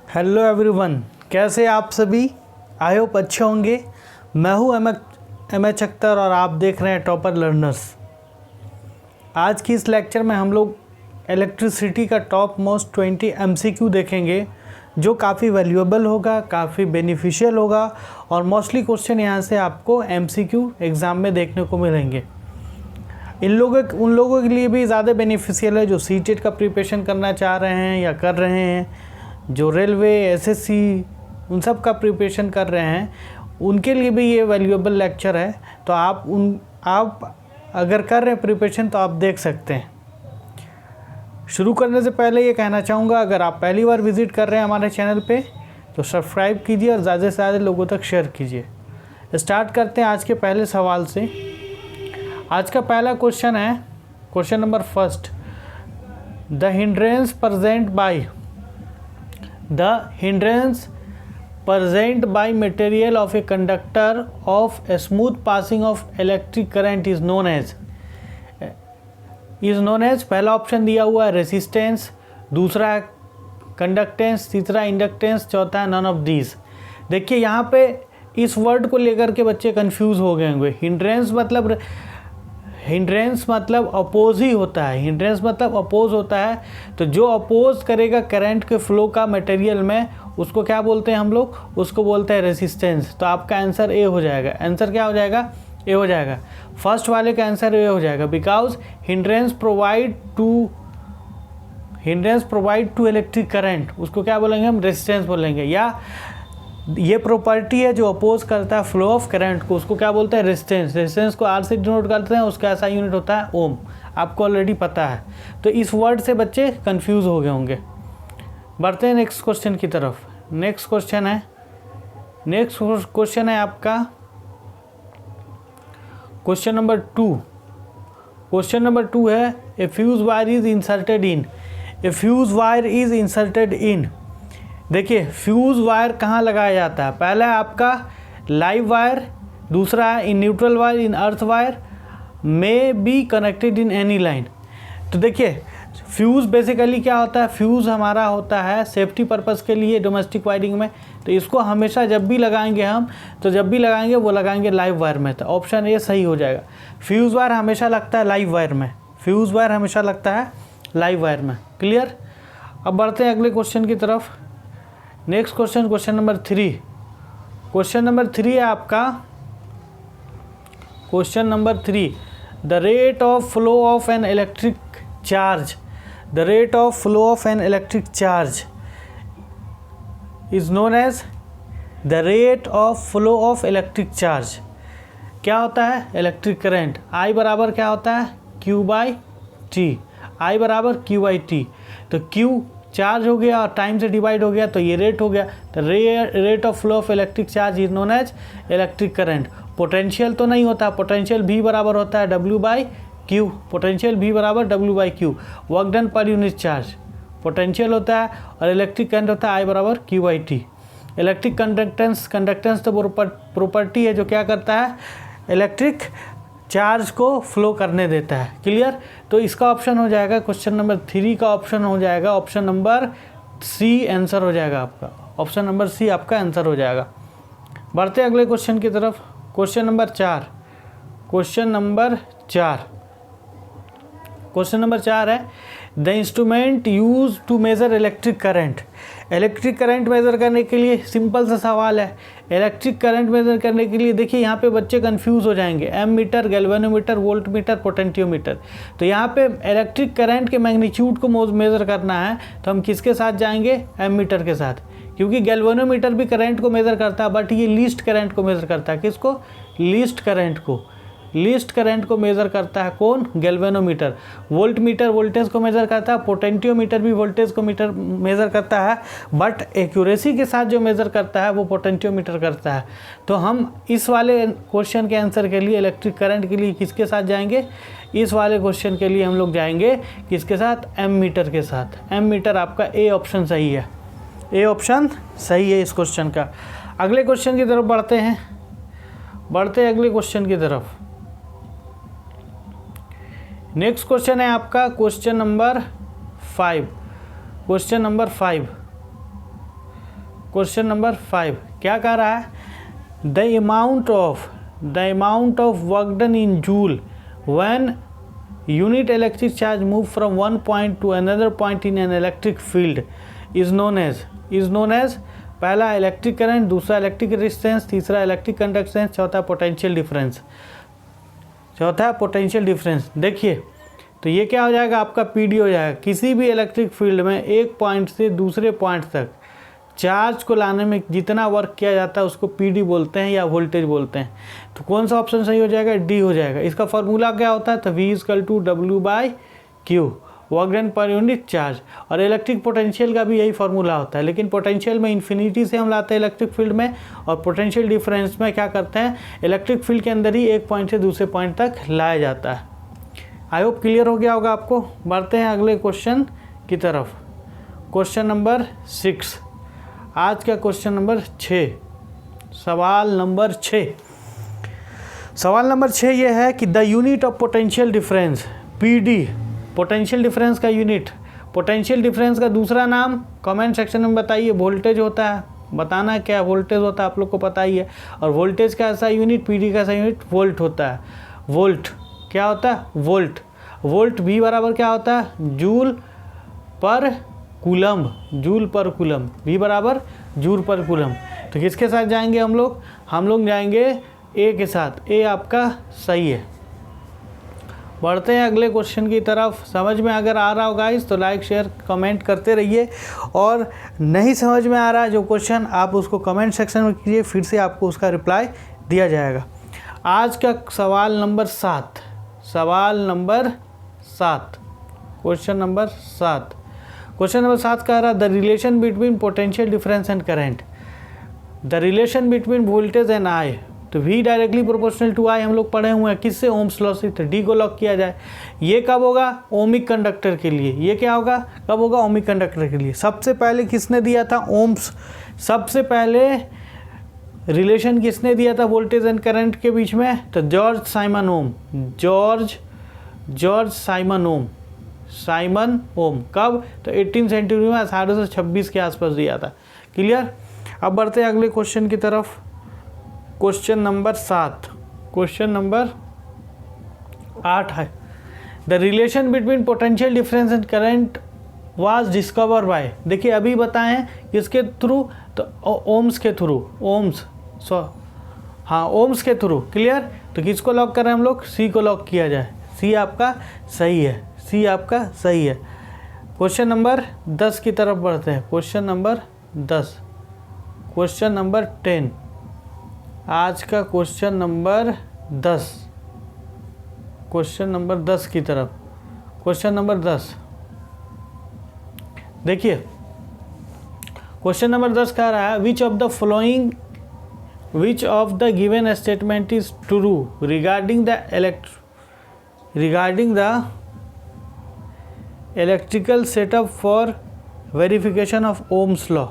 Hello everyone, कैसे आप सभी? आई होप अच्छे होंगे। मैं हूं एम एच अख्तर और आप देख रहे हैं टॉपर लर्नर्स। आज की इस लेक्चर में हम लोग इलेक्ट्रिसिटी का टॉप मोस्ट 20 MCQ देखेंगे, जो काफ़ी वैल्यूएबल होगा, काफ़ी बेनिफिशियल होगा और मोस्टली क्वेश्चन यहां से आपको MCQ एग्ज़ाम में देखने को मिलेंगे। उन लोगों के लिए भी ज़्यादा बेनिफिशियल है जो सीटेट का प्रिपरेशन करना चाह रहे हैं या कर रहे हैं, जो रेलवे एसएससी उन सब का प्रिपरेशन कर रहे हैं, उनके लिए भी ये वैल्यूएबल लेक्चर है। तो आप अगर कर रहे हैं प्रिपरेशन तो आप देख सकते हैं। शुरू करने से पहले ये कहना चाहूँगा, अगर आप पहली बार विज़िट कर रहे हैं हमारे चैनल पे तो सब्सक्राइब कीजिए और ज़्यादा से ज़्यादा लोगों तक शेयर कीजिए। स्टार्ट करते हैं आज के पहले सवाल से। आज का पहला क्वेश्चन है question number first. The hindrance present by material of a conductor of a smooth passing of electric current is known as पहला ऑप्शन दिया हुआ है रेसिस्टेंस, दूसरा है कंडक्टेंस, तीसरा इंडक्टेंस, चौथा है नन ऑफ दीज। देखिए यहाँ पे इस वर्ड को लेकर के बच्चे कंफ्यूज हो गए होंगे। हिंड्रेंस मतलब अपोज ही होता है। हिंड्रेंस मतलब अपोज होता है, तो जो अपोज करेगा करंट के फ्लो का मटेरियल में उसको क्या बोलते हैं हम लोग? उसको बोलते हैं रेसिस्टेंस। तो आपका आंसर ए हो जाएगा। आंसर क्या हो जाएगा? ए हो जाएगा। फर्स्ट वाले का आंसर ए हो जाएगा, because hindrance provide to electric current, उसको क्या बोलेंगे हम? रेसिस्टेंस बोलेंगे। या ये प्रॉपर्टी है जो अपोज करता है फ्लो ऑफ करंट को, उसको क्या बोलते हैं? रेजिस्टेंस। रेजिस्टेंस को आर से डिनोट करते हैं, उसका ऐसा यूनिट होता है ओम। आपको ऑलरेडी पता है, तो इस वर्ड से बच्चे कंफ्यूज हो गए होंगे। बढ़ते हैं नेक्स्ट क्वेश्चन की तरफ। नेक्स्ट क्वेश्चन है आपका क्वेश्चन नंबर 2। क्वेश्चन नंबर 2 है a fuse wire is inserted in. देखिए फ्यूज़ वायर कहाँ लगाया जाता है? पहला है आपका लाइव वायर, दूसरा है in neutral wire, in earth wire, may be connected in any line. तो देखिए फ्यूज़ बेसिकली क्या होता है? फ्यूज़ हमारा होता है सेफ्टी पर्पज़ के लिए डोमेस्टिक वायरिंग में। तो इसको हमेशा जब भी लगाएंगे वो लगाएंगे लाइव वायर में। तो ऑप्शन ए सही हो जाएगा। फ्यूज़ वायर हमेशा लगता है लाइव वायर में। क्लियर? अब बढ़ते हैं अगले क्वेश्चन की तरफ। Next question number 3। Question number 3 है आपका question number 3। The rate of flow of an electric charge is known as the rate of flow of electric charge. क्या होता है? Electric current. आई बराबर क्या होता है? Q by T. आई बराबर Q बाई टी। तो Q चार्ज हो गया और टाइम से डिवाइड हो गया, तो ये रेट हो गया। तो rate of flow of electric charge is known as electric current. Potential तो नहीं होता, पोटेंशियल भी बराबर होता है W बाई क्यू। पोटेंशियल भी बराबर W by Q. Work done per unit charge potential होता है और इलेक्ट्रिक करंट होता है I बराबर Q by T. Electric conductance तो प्रॉपर्टी है जो क्या करता है? इलेक्ट्रिक चार्ज को फ्लो करने देता है। क्लियर? तो इसका ऑप्शन हो जाएगा क्वेश्चन नंबर 3 का ऑप्शन हो जाएगा ऑप्शन नंबर सी। आंसर हो जाएगा आपका ऑप्शन नंबर सी, आपका आंसर हो जाएगा। बढ़ते अगले क्वेश्चन की तरफ। क्वेश्चन नंबर 4 है the instrument use to measure electric current measure करने के लिए सिंपल सा सवाल है। इलेक्ट्रिक करंट मेज़र करने के लिए देखिए यहाँ पे बच्चे कंफ्यूज हो जाएंगे। Ammeter, galvanometer, voltmeter, potentiometer. तो यहाँ पे इलेक्ट्रिक करंट के मैग्नीट्यूड को मेज़र करना है तो हम किसके साथ जाएंगे? एम मीटर के साथ, क्योंकि गैल्वेनोमीटर भी करंट को मेज़र करता है, बट ये लीस्ट करंट को मेज़र करता है। किसको? लीस्ट करंट को मेज़र करता है कौन? गैल्वेनोमीटर। वोल्ट मीटर वोल्टेज को मेज़र करता है, पोटेंटियोमीटर भी वोल्टेज को मेज़र करता है, बट एक्यूरेसी के साथ जो मेज़र करता है वो पोटेंटियोमीटर करता है। तो हम इस वाले क्वेश्चन के आंसर के लिए इलेक्ट्रिक करंट के लिए किसके साथ जाएंगे? इस वाले क्वेश्चन के लिए हम लोग जाएंगे किसके साथ? एम मीटर के साथ। एम मीटर आपका ए ऑप्शन सही है। ए ऑप्शन सही है इस क्वेश्चन का। अगले क्वेश्चन की तरफ बढ़ते हैं अगले क्वेश्चन की तरफ। नेक्स्ट क्वेश्चन है आपका क्वेश्चन नंबर 5। क्वेश्चन नंबर 5 क्या कह रहा है, the amount of work done in joule when unit electric charge move from one point to another point in an electric field is known as पहला electric current, दूसरा electric resistance, तीसरा electric conductance, चौथा potential difference. देखिए तो ये क्या हो जाएगा, आपका पीडी हो जाएगा। किसी भी इलेक्ट्रिक फील्ड में एक पॉइंट से दूसरे पॉइंट तक चार्ज को लाने में जितना वर्क किया जाता है उसको पीडी बोलते हैं या वोल्टेज बोलते हैं। तो कौन सा ऑप्शन सही हो जाएगा, डी हो जाएगा। इसका फॉर्मूला क्या होता है, तो V = W/Q, work done per unit charge. और इलेक्ट्रिक पोटेंशियल का भी यही फार्मूला होता है, लेकिन पोटेंशियल में इन्फिनिटी से हम लाते हैं इलेक्ट्रिक फील्ड में, और पोटेंशियल डिफरेंस में क्या करते हैं, इलेक्ट्रिक फील्ड के अंदर ही एक पॉइंट से दूसरे पॉइंट तक लाया जाता है। आई होप क्लियर हो गया होगा आपको। बढ़ते हैं अगले क्वेश्चन की तरफ। क्वेश्चन नंबर 6, आज का क्वेश्चन नंबर 6, सवाल नंबर 6 ये है कि the unit of potential difference PD, potential difference का यूनिट, पोटेंशियल डिफरेंस का दूसरा नाम कमेंट सेक्शन में बताइए। वोल्टेज होता है, बताना क्या वोल्टेज होता है आप लोग को पता ही है। और वोल्टेज का ऐसा यूनिट, PD का ऐसा यूनिट वोल्ट होता है। वोल्ट क्या होता है, वोल्ट V बराबर क्या होता है, जूल पर कूलम्ब, V बराबर जूल पर कूलम्ब। तो किसके साथ जाएंगे हम लोग जाएंगे ए के साथ। ए आपका सही है। बढ़ते हैं अगले क्वेश्चन की तरफ। समझ में अगर आ रहा हो गाइस तो लाइक शेयर कमेंट करते रहिए, और नहीं समझ में आ रहा है जो क्वेश्चन आप उसको कमेंट सेक्शन में कीजिए, फिर से आपको उसका रिप्लाई दिया जाएगा। आज का सवाल नंबर 7, क्वेश्चन नंबर 7 कह रहा है the relation between potential difference and current, the relation between voltage and I। तो V directly proportional to I हम लोग पढ़े हुए हैं, किससे, ओम्स लॉ से। तो D को लॉक किया जाए। ये कब होगा, ओमिक कंडक्टर के लिए। ये क्या होगा, कब होगा, ओमिक कंडक्टर के लिए। सबसे पहले किसने दिया था, ओम्स। सबसे पहले रिलेशन किसने दिया था वोल्टेज एंड करंट के बीच में, तो जॉर्ज साइमन ओम। कब, तो 18 सेंचुरी में 1826 के आसपास दिया था। क्लियर। अब बढ़ते हैं अगले क्वेश्चन की तरफ। क्वेश्चन नंबर 8 है the relation between potential difference and current was discover by. देखिए अभी बताएं किसके थ्रू, तो ओम्स के थ्रू, ओम्स के थ्रू। क्लियर। तो किसको लॉक करें हम लोग, सी को लॉक किया जाए। सी आपका सही है। क्वेश्चन नंबर 10 की तरफ बढ़ते हैं। क्वेश्चन नंबर 10 आज का क्वेश्चन नंबर 10 की तरफ। क्वेश्चन नंबर 10 देखिए, क्वेश्चन नंबर 10 कह रहा है विच of the given statement is true regarding the electrical setup for verification of Ohm's law.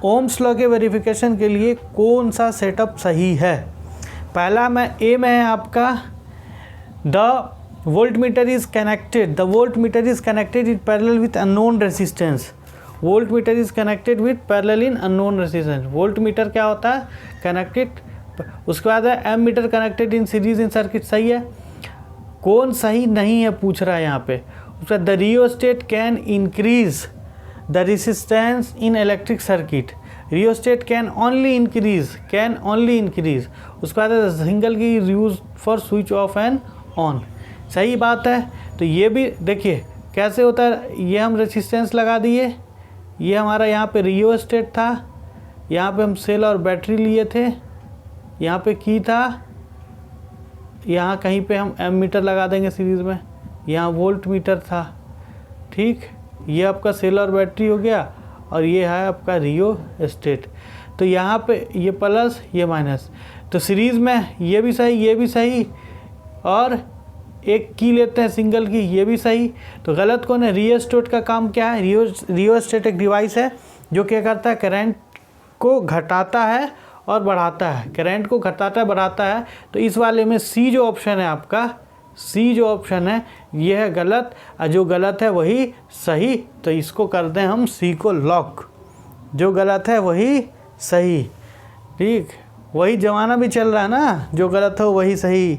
Ohm's law के वेरिफिकेशन के लिए कौन सा सेटअप सही है। पहला ए में है आपका the voltmeter is connected in parallel with unknown resistance. Voltmeter क्या होता है, कनेक्टेड। उसके बाद है ammeter connected in series in circuit. सही है। कौन सही नहीं है पूछ रहा है यहाँ पे। उसके बाद the rheostat can increase the resistance in electric circuit. Rheostat can only increase. उसके बाद सिंगल की use for switch off and on. सही बात है। तो ये भी देखिए कैसे होता है। ये हम रेजिस्टेंस लगा दिए, ये हमारा यहाँ पे रियोस्टेट था, यहाँ पे हम सेल और बैटरी लिए थे, यहाँ पे की था, यहाँ कहीं पे हम एम मीटर लगा देंगे सीरीज़ में, यहाँ वोल्ट मीटर था। ठीक, ये आपका सेल और बैटरी हो गया, और ये है आपका रियो स्टेट। तो यहाँ पे ये प्लस ये माइनस, तो सीरीज़ में ये भी सही, और एक की लेते हैं सिंगल की, ये भी सही। तो गलत कौन है, रियोस्टेट का काम क्या है। रियोस्टेट एक डिवाइस है जो क्या करता है, करंट को घटाता है और बढ़ाता है। तो इस वाले में सी जो ऑप्शन है आपका, ये है गलत, और जो गलत है वही सही। तो इसको कर दें हम सी को लॉक, जो गलत है वही सही। ठीक, वही ज़माना भी चल रहा है ना, जो गलत हो वही सही,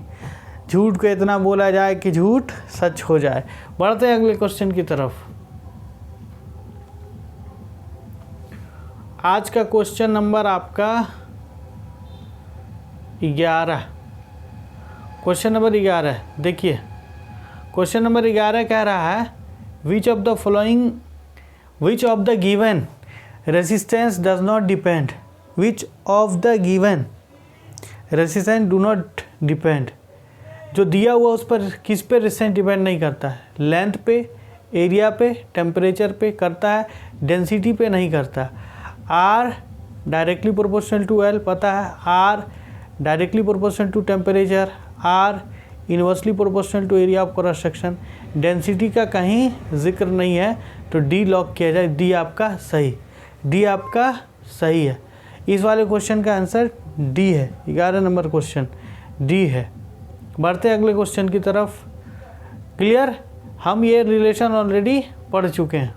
झूठ को इतना बोला जाए कि झूठ सच हो जाए। बढ़ते हैं अगले क्वेश्चन की तरफ। आज का क्वेश्चन नंबर आपका 11, क्वेश्चन नंबर 11। देखिए क्वेश्चन नंबर 11 कह रहा है विच of the given resistance does not depend, which of the given resistance do not depend. जो दिया हुआ उस पर किस पे रेसिस्टेंस डिपेंड नहीं करता है, लेंथ पे, एरिया पे, टेम्परेचर पे करता है, डेंसिटी पे नहीं करता। R directly proportional to L पता है, R directly proportional to temperature, R inversely proportional to area of cross section. Density का कहीं जिक्र नहीं है, तो डी लॉक किया जाए। डी आपका सही, डी आपका सही है। इस वाले क्वेश्चन का आंसर डी है। 11 नंबर क्वेश्चन डी है। बढ़ते अगले क्वेश्चन की तरफ। क्लियर, हम ये रिलेशन ऑलरेडी पढ़ चुके हैं।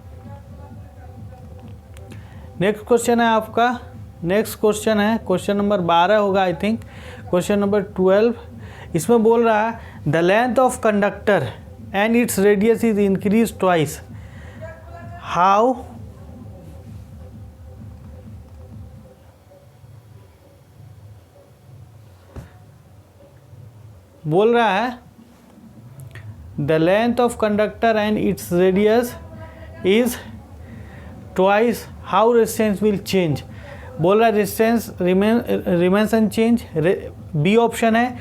नेक्स्ट क्वेश्चन है आपका, नेक्स्ट क्वेश्चन है क्वेश्चन नंबर 12 होगा आई थिंक, क्वेश्चन नंबर 12। इसमें बोल रहा है the length of conductor and its radius is increase twice, how बोल रहा है the length of conductor and its radius is twice, how resistance will change. बोल रहा है resistance remains unchange. B option है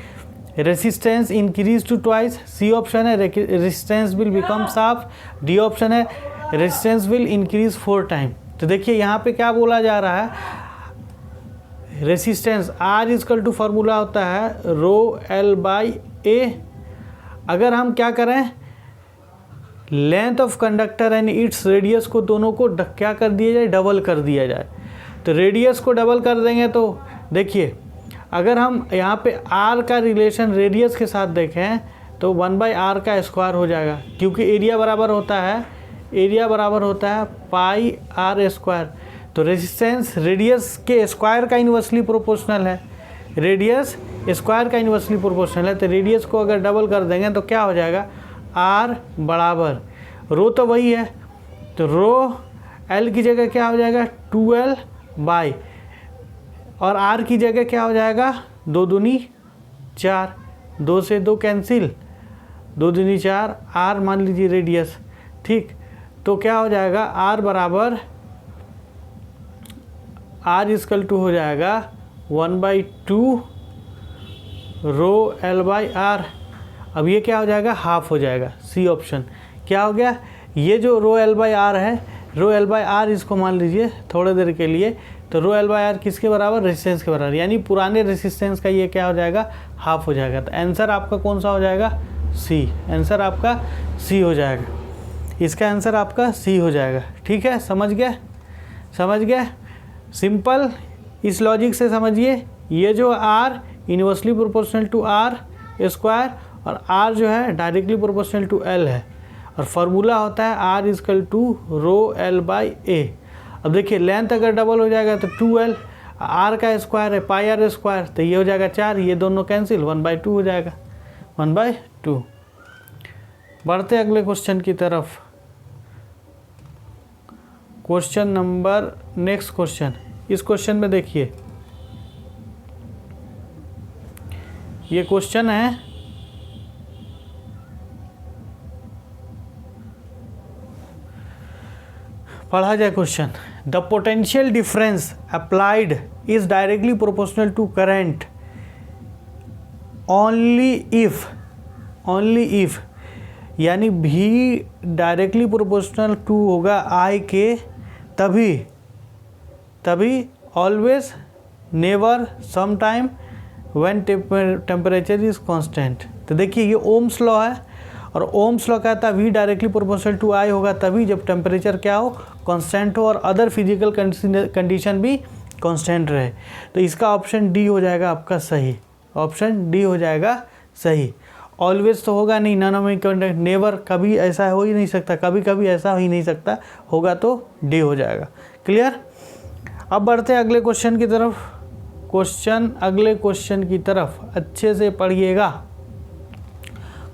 resistance increase to twice, C option है resistance will become half, D option है resistance will increase 4 time. तो देखिए यहाँ पे क्या बोला जा रहा है, resistance are is equal to formula होता है रो एल बाई ए। अगर हम क्या करें, length of conductor and its radius को दोनों को क्या कर दिया जाए, डबल कर दिया जाए। तो रेडियस को डबल कर देंगे तो देखिए अगर हम यहाँ पे r का रिलेशन रेडियस के साथ देखें तो 1/r का स्क्वायर हो जाएगा, क्योंकि एरिया बराबर होता है पाई r स्क्वायर। तो रेजिस्टेंस रेडियस के स्क्वायर का इन्वर्सली प्रोपोर्शनल है, रेडियस स्क्वायर का इन्वर्सली प्रोपोर्शनल है। तो रेडियस को अगर डबल कर देंगे तो क्या हो जाएगा, r बराबर रो तो वही है, तो रो l की जगह क्या हो जाएगा 2l बाई, और r की जगह क्या हो जाएगा 2 दूनी 4, 2 से 2 कैंसिल, 2 दूनी 4, r मान लीजिए रेडियस। ठीक, तो क्या हो जाएगा r बराबर r इजकल टू हो जाएगा 1/2 रो l बाई r। अब ये क्या हो जाएगा, हाफ हो जाएगा। सी ऑप्शन क्या हो गया, ये जो रो एल बाई आर है, रो एल बाई आर इसको मान लीजिए थोड़ी देर के लिए, तो रो एल बाई आर किसके बराबर, रेजिस्टेंस के बराबर, यानी पुराने रेजिस्टेंस का ये क्या हो जाएगा, हाफ हो जाएगा। तो आंसर आपका कौन सा हो जाएगा, सी। आंसर आपका सी हो जाएगा, इसका आंसर आपका सी हो जाएगा। ठीक है, समझ गए, सिंपल। इस लॉजिक से समझिए, ये जो R inversely proportional to R square और आर जो है डायरेक्टली प्रोपोर्शनल टू एल है, और फार्मूला होता है R is equal to rho L by A. अब देखिए लेंथ अगर डबल हो जाएगा तो 2l, आर का स्क्वायर है पाई आर स्क्वायर, तो ये हो जाएगा 4, ये दोनों कैंसिल, 1/2 हो जाएगा, 1/2। बढ़ते अगले क्वेश्चन की तरफ। Question number, next question. इस क्वेश्चन में देखिए, ये क्वेश्चन है पढ़ा जाए question. The potential difference applied is directly proportional to current only if, यानी भी डायरेक्टली प्रोपोर्शनल टू होगा आई के, तभी always, never, some time, when temperature is constant. तो देखिए ये ओम्स लॉ है, और ओम्स लॉ कहता है वी डायरेक्टली प्रोपोर्शनल टू आई होगा तभी जब टेम्परेचर क्या हो, कांस्टेंट हो, और अदर फिजिकल कंडीशन भी कांस्टेंट रहे। तो इसका ऑप्शन डी हो जाएगा आपका सही, ऑप्शन डी हो जाएगा सही। ऑलवेज तो होगा नहीं, नन ऑफ नेवर, कभी ऐसा हो ही नहीं सकता, कभी ऐसा हो ही नहीं सकता, होगा तो डी हो जाएगा। क्लियर। अब बढ़ते हैं अगले क्वेश्चन की तरफ। अगले क्वेश्चन की तरफ अच्छे से पढ़िएगा।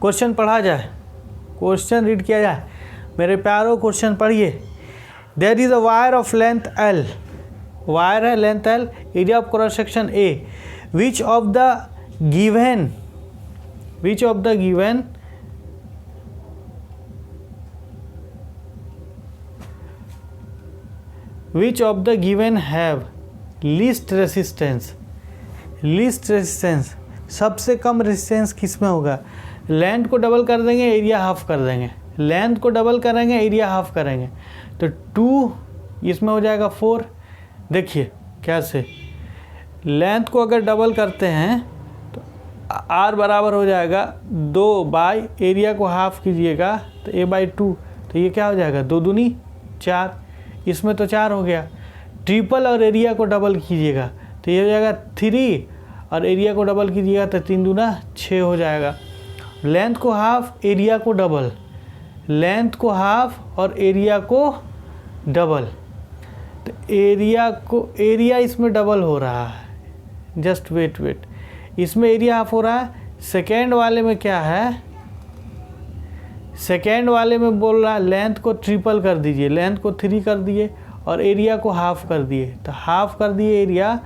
क्वेश्चन पढ़ा जाए, क्वेश्चन रीड किया जाए। मेरे प्यारों क्वेश्चन पढ़िए। There is a wire of length L, wire है length L, area of cross section A, which of the given have least resistance, सबसे कम रेजिस्टेंस किस में होगा? लेंथ को डबल कर देंगे, एरिया हाफ कर देंगे, लेंथ को डबल करेंगे, एरिया हाफ करेंगे, तो 2 इसमें हो जाएगा 4। देखिए कैसे, लेंथ को अगर डबल करते हैं तो r बराबर हो जाएगा 2 बाई, एरिया को हाफ कीजिएगा तो a/2, तो ये क्या हो जाएगा 2 दूनी 4, इसमें तो 4 हो गया। ट्रिपल और एरिया को डबल कीजिएगा तो ये हो जाएगा 3, और एरिया को डबल कीजिएगा तो 3 दूना 6 हो जाएगा। लेंथ को हाफ, एरिया को डबल, लेंथ को हाफ और एरिया को डबल, तो एरिया इसमें डबल हो रहा है। जस्ट वेट, इसमें एरिया हाफ हो रहा है। सेकेंड वाले में क्या है, सेकेंड वाले में बोल रहा है लेंथ को ट्रिपल कर दीजिए, लेंथ को 3 कर दिए और एरिया को हाफ कर दिए, तो हाफ कर दिए एरिया,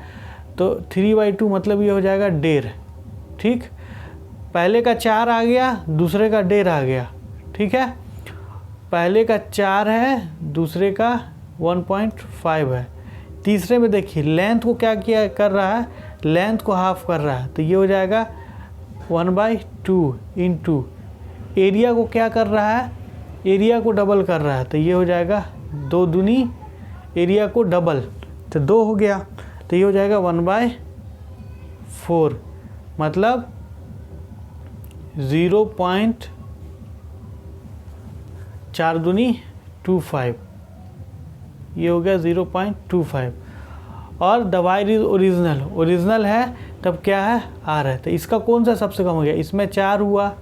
तो 3/2 मतलब ये हो जाएगा 1.5। ठीक, पहले का 4 आ गया, दूसरे का 1.5 आ गया। ठीक है, पहले का 4 है, दूसरे का 1.5 है। तीसरे में देखिए लेंथ को क्या किया कर रहा है, लेंथ को हाफ कर रहा है, तो ये हो जाएगा 1/2 इंटू एरिया को क्या कर रहा है, एरिया को डबल कर रहा है, तो ये हो जाएगा 2 दूनी एरिया को डबल, तो 2 हो गया, तो ये हो जाएगा 1/4 मतलब 0.4 दूनी 25, ये हो गया 0.25। और द वायर इज ओरिजिनल है, तब क्या है R है, तो इसका कौन सा सबसे कम हो गया? इसमें 4 हुआ,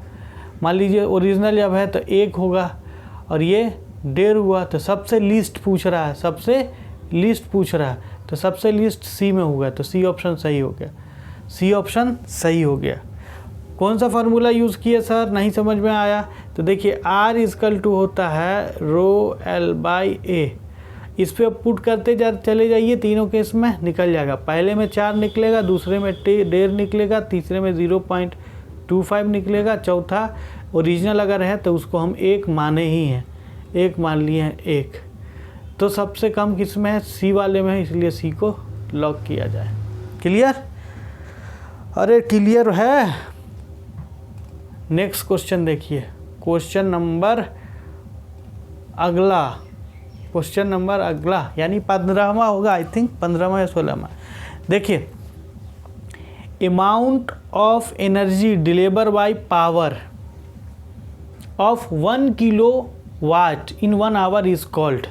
मान लीजिए ओरिजिनल जब है तो 1 होगा, और ये 1.5 हुआ, तो सबसे लीस्ट पूछ रहा है, तो सबसे लीस्ट C में होगा, तो C ऑप्शन सही हो गया। कौन सा फार्मूला यूज़ किए सर, नहीं समझ में आया? तो देखिए R = होता है ρL/A, इस पे पुट करते चले जाइए, तीनों केस में निकल जाएगा। पहले में 4 निकलेगा, दूसरे में 1.5 निकलेगा, तीसरे में 0.25 निकलेगा, चौथा ओरिजिनल अगर है तो उसको हम 1 माने ही हैं, 1 मान लिए हैं 1। तो सबसे कम किस में है? C वाले में है, इसलिए C को लॉक किया जाए। क्लियर? अरे क्लियर है। नेक्स्ट क्वेश्चन देखिए, क्वेश्चन नंबर अगला यानी 15वां होगा, आई थिंक 15वां या 16वां। देखिए, amount of energy deliver by power of 1 kilowatt in 1 our is called.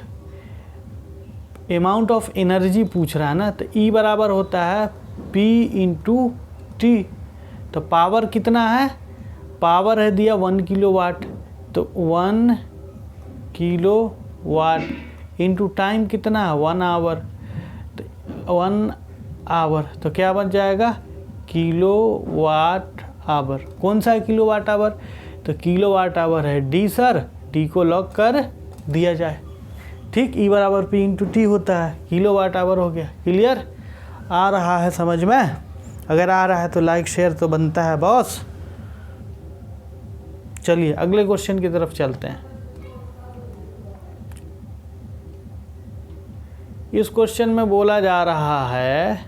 Amount of energy पूछ रहा है ना, तो E बराबर होता है P × T। तो पावर कितना है? पावर है दिया 1 किलोवाट, तो 1 किलोवाट इंटू टाइम कितना है 1 आवर, तो 1 आवर तो क्या बन जाएगा किलोवाट आवर। कौन सा है किलोवाट आवर? तो किलोवाट आवर है D सर, D को लॉक कर दिया जाए। ठीक, E बराबर P × T होता है, किलोवाट आवर हो गया। क्लियर? आ रहा है समझ में? अगर आ रहा है तो लाइक शेयर तो बनता है बॉस। चलिए अगले क्वेश्चन की तरफ चलते हैं। इस क्वेश्चन में बोला जा रहा है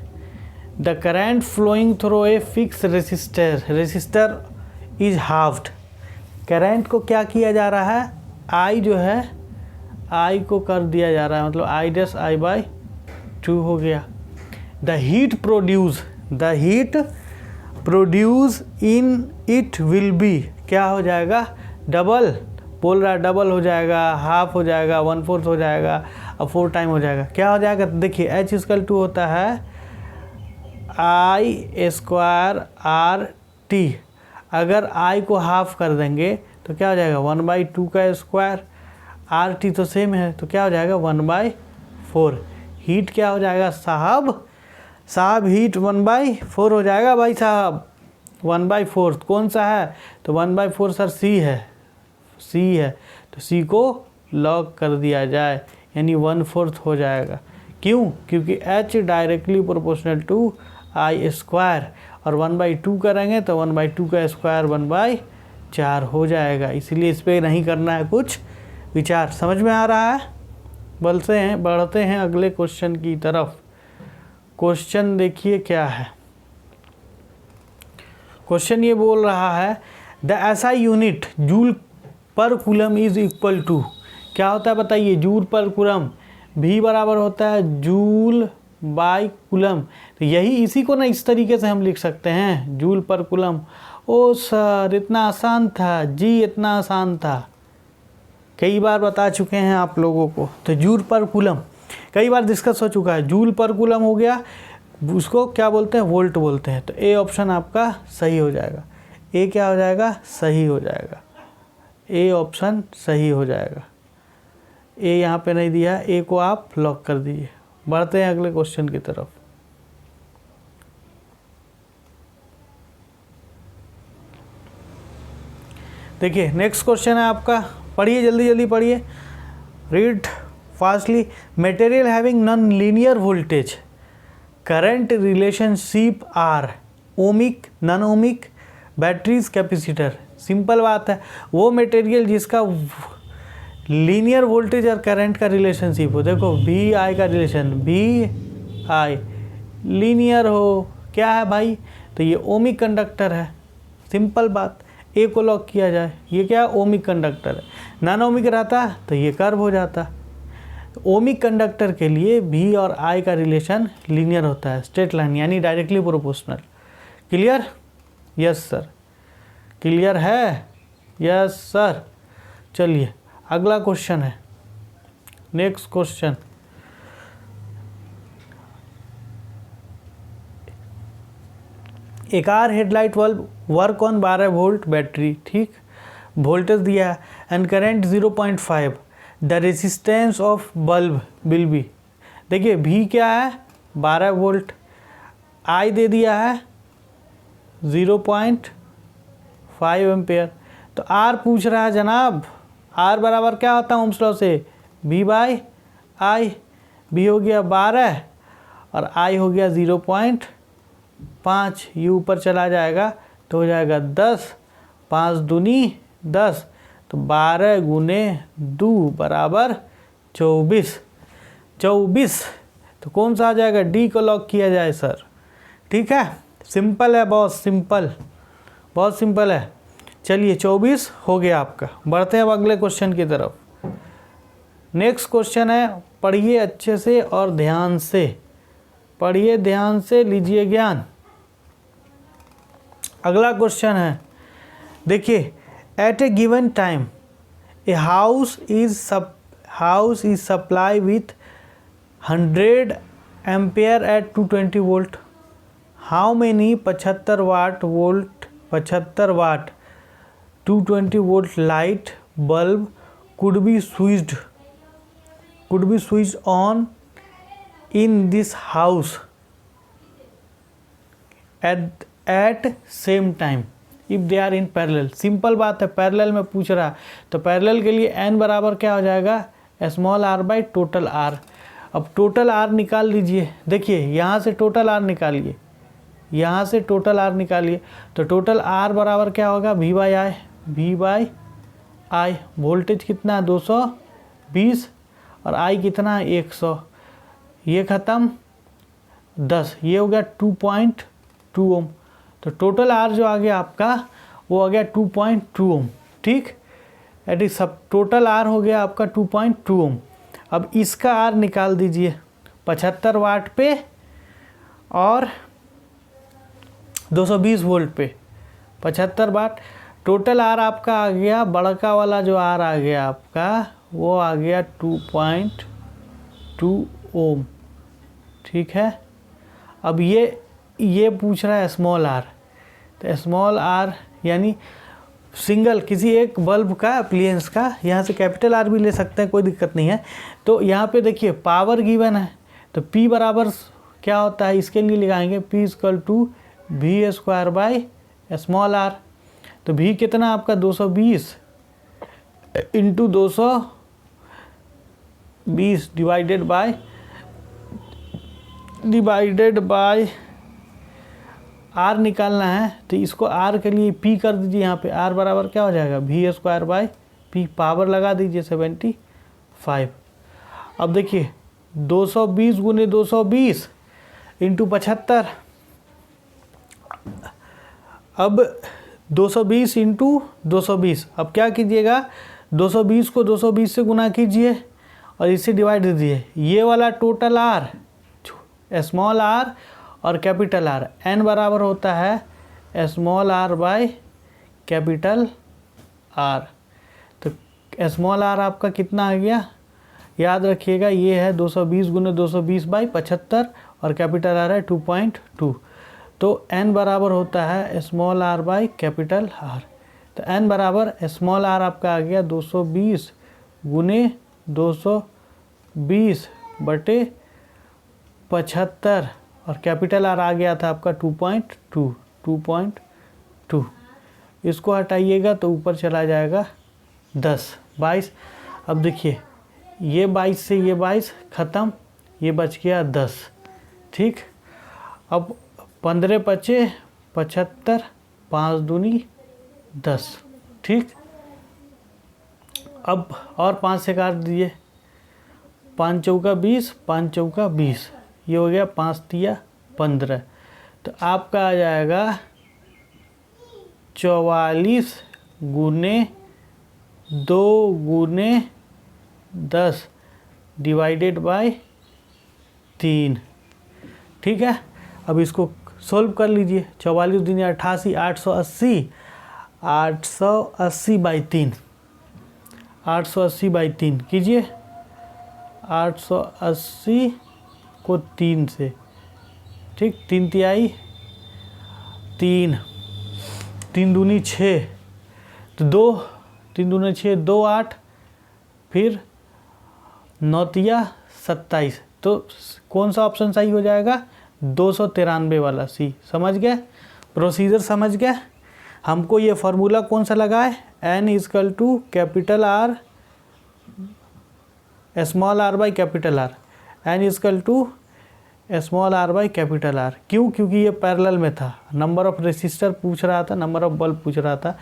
the current flowing through a fix resistor is halved. Current को क्या किया जा रहा है? I जो है I को कर दिया जा रहा है, मतलब I'(I/2 हो गया। The heat produce in it will be, क्या हो जाएगा? डबल बोल रहा है, डबल हो जाएगा, हाफ हो जाएगा, 1/4 हो जाएगा, अब 4 टाइम हो जाएगा। क्या हो जाएगा? देखिए H = होता है I²RT। अगर I को हाफ कर देंगे तो क्या हो जाएगा 1/2 का स्क्वायर, RT तो सेम है, तो क्या हो जाएगा 1/4। हीट क्या हो जाएगा साहब, हीट 1/4 हो जाएगा भाई साहब, 1/4 कौन सा है, तो 1/4 सर सी है, तो सी को लॉग कर दिया जाए, यानी 1/4 हो जाएगा। क्यों, क्योंकि H directly proportional to I square, और 1/2 करेंगे तो 1/2 का स्क्वायर 1/4 हो जाएगा, इसलिए इस पर नहीं करना है कुछ विचार। समझ में आ रहा है? बढ़ते हैं अगले क्वेश्चन की तरफ। क्वेश्चन देखिए क्या है। क्वेश्चन ये बोल रहा है the SI unit joule per coulomb is equal to, क्या होता है बताइए, जूल पर कूलम, भी बराबर होता है जूल बाय कूलम। तो यही इसी को ना इस तरीके से हम लिख सकते हैं, जूल पर कूलम। ओ सर इतना आसान था जी, इतना आसान था, कई बार बता चुके हैं आप लोगों को। तो जूल पर कूलम कई बार डिस्कस हो चुका है, जूल पर कूलम हो गया, उसको क्या बोलते हैं, वोल्ट बोलते हैं। तो ए ऑप्शन आपका सही हो जाएगा, ए क्या हो जाएगा, सही हो जाएगा, ए ऑप्शन सही हो जाएगा। ए यहाँ पे नहीं दिया, ए को आप लॉक कर दीजिए। बढ़ते हैं अगले क्वेश्चन की तरफ। देखिए नेक्स्ट क्वेश्चन है आपका, पढ़िए जल्दी जल्दी पढ़िए, read fastly. Material having non linear voltage current relationship are ohmic, non ohmic, batteries, capacitor. Simple बात है, वो मटेरियल जिसका लीनियर वोल्टेज और करंट का रिलेशनशिप हो, देखो वी आई का रिलेशन, वी आई लीनियर हो, क्या है भाई, तो ये ओमिक कंडक्टर है। सिंपल बात, ए को लॉक किया जाए, ये क्या ओमिक कंडक्टर है। नॉन ओमिक रहता तो ये कर्व हो जाता। ओमिक कंडक्टर के लिए भी और आई का रिलेशन लीनियर होता है, स्ट्रेट लाइन, यानी directly proportional. Clear? Yes sir, clear है? Yes sir. चलिए अगला क्वेश्चन है, नेक्स्ट क्वेश्चन। एक car headlight bulb work on 12 volt battery, ठीक, वोल्टेज दिया है and current 0.5, the resistance of bulb will be. देखिए भी क्या है 12 वोल्ट, आई दे दिया है 0.5 एम्पेयर, तो आर पूछ रहा है जनाब, आर बराबर क्या होता है ओम्स लॉ से, बी बाई आई। बी हो गया 12 और आई हो गया 0.5, ये ऊपर चला जाएगा तो हो जाएगा 10, 5 दूनी 10, तो 12 गुने 2 बराबर 24। तो कौन सा आ जाएगा, डी को लॉक किया जाए सर। ठीक है, सिंपल है, बहुत सिंपल है। चलिए 24 हो गया आपका। बढ़ते हैं अब अगले क्वेश्चन की तरफ। नेक्स्ट क्वेश्चन है, पढ़िए अच्छे से और ध्यान से, पढ़िए ध्यान से, लीजिए ज्ञान। अगला क्वेश्चन है, देखिए at a given time a house is supply with 100 ampere at 220 volt. How many 75 watt 220 volt light bulb could be switched on in this house at same time if they are in parallel। Simple बात है, parallel में पूछ रहा है, तो parallel के लिए n बराबर क्या हो जाएगा, small r by total r। अब टोटल r निकाल लीजिए, देखिए यहाँ से टोटल r निकालिए, यहाँ से टोटल r निकालिए, तो टोटल r बराबर क्या होगा, v बाई आई। वोल्टेज कितना है 220 और I कितना है 100, ये ख़त्म 10, ये हो गया 2.2 ओम। तो टोटल R जो आ गया आपका वो आ गया 2.2 ओम। ठीक, एट सब टोटल R हो गया आपका 2.2 ओम। अब इसका R निकाल दीजिए 75 वाट पे और 220 वोल्ट पे, 75 वाट। टोटल R आपका आ गया, बड़का वाला जो R आ गया आपका वो आ गया 2.2 ओम। ठीक है, अब ये पूछ रहा है स्मॉल r, तो स्मॉल r यानी सिंगल किसी एक बल्ब का अप्लायंस का, यहाँ से कैपिटल R भी ले सकते हैं, कोई दिक्कत नहीं है। तो यहाँ पे देखिए पावर गिवन है, तो P बराबर क्या होता है, इसके लिए लगाएंगे P equal to V square by small R. तो V कितना आपका 220 इंटू 220 डिवाइडेड बाय R निकालना है। तो इसको R के लिए P कर दीजिए, यहाँ पे R बराबर क्या हो जाएगा V square by P, power लगा दीजिए 75। अब देखिए 220 गुने 220 इंटू 75, अब 220 इंटू 220। अब क्या कीजिएगा 220 को 220 से गुना कीजिए और इसे डिवाइड दीजिए। ये वाला टोटल R, स्मॉल r और कैपिटल R, n बराबर होता है small r by capital R। तो स्मॉल r आपका कितना आ गया, याद रखिएगा ये है 220 गुने 220 बाई 75 और कैपिटल R है 2.2। तो n बराबर होता है small r by capital R। तो n बराबर स्मॉल r आपका आ गया 220 गुने 220 बटे 75 और कैपिटल R आ गया था आपका 2.2। इसको हटाइएगा तो ऊपर चला जाएगा 10, 22। अब देखिए ये 22 से ये 22 ख़त्म, ये बच गया 10। ठीक, अब 15 बचे 75, 5 दूनी 10। ठीक, अब और 5 से काट दीजिए, 5 चौका 20, 5 चौका 20, ये हो गया 5 तिया 15। तो आपका आ जाएगा 44 गुने 2 गुने 10 डिवाइडेड बाय 3। ठीक है, अब इसको सोल्व कर लीजिए। 44 दूनी 88, 880 बाई 3, 880 बाई 3 कीजिए, 880 को 3 से, ठीक, 3 तिहाई 3, 3 दूनी 6, तो 2, 3 दूनी 6, 2 8, फिर 9 तिया 27। तो कौन सा ऑप्शन सही हो जाएगा, 293 वाला सी। समझ गए, प्रोसीजर समझ गए। हमको ये फार्मूला कौन सा लगा है, n equal to capital R small r by capital R, n equal to small r by capital R। क्यों, क्योंकि ये पैरेलल में था, नंबर ऑफ रेसिस्टर पूछ रहा था, नंबर ऑफ बल्ब पूछ रहा था।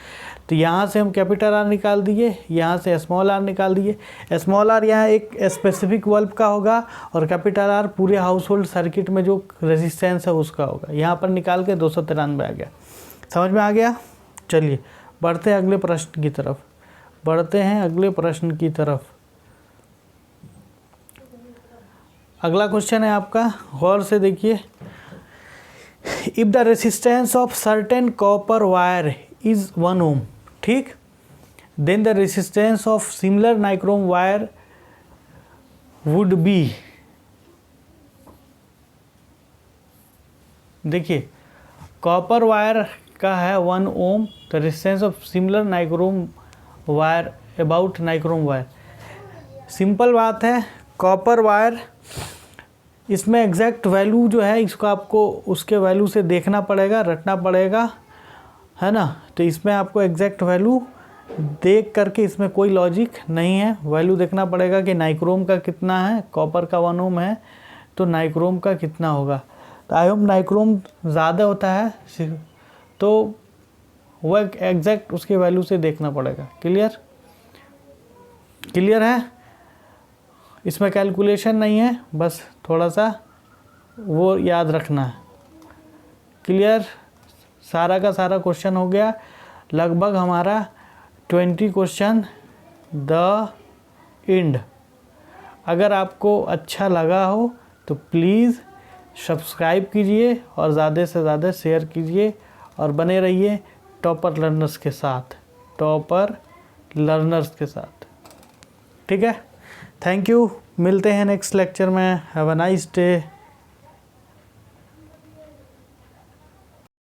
तो यहाँ से हम कैपिटल R निकाल दिए, यहाँ से स्मॉल r निकाल दिए। स्मॉल r यहाँ एक स्पेसिफिक बल्ब का होगा और कैपिटल R पूरे हाउस होल्ड सर्किट में जो रेजिस्टेंस है उसका होगा। यहाँ पर निकाल के 293 आ गया। समझ में आ गया। चलिए बढ़ते हैं अगले प्रश्न की तरफ, अगला क्वेश्चन है आपका, गौर से देखिए। If the resistance of certain copper wire is 1 ohm, ठीक, then the resistance of similar nichrome wire would be, देखिए कॉपर वायर का है 1 ओम, तो resistance of similar nichrome wire about nichrome wire. Simple बात है, कॉपर वायर इसमें exact value जो है इसको आपको उसके वैल्यू से देखना पड़ेगा, रटना पड़ेगा, है ना। तो इसमें आपको एग्जैक्ट वैल्यू देख करके, इसमें कोई लॉजिक नहीं है, वैल्यू देखना पड़ेगा कि नाइक्रोम का कितना है, कॉपर का 1 ओम है तो नाइक्रोम का कितना होगा। तो आई होप नाइक्रोम ज़्यादा होता है तो वह एग्जैक्ट उसके वैल्यू से देखना पड़ेगा। क्लियर है, इसमें कैलकुलेशन नहीं है, बस थोड़ा सा वो याद रखना है। क्लियर, सारा का सारा क्वेश्चन हो गया, लगभग हमारा 20 क्वेश्चन द एंड। अगर आपको अच्छा लगा हो तो प्लीज़ सब्सक्राइब कीजिए और ज़्यादा से ज़्यादा शेयर कीजिए और बने रहिए टॉपर लर्नर्स के साथ। ठीक है, थैंक यू, मिलते हैं नेक्स्ट लेक्चर में। Have a nice day.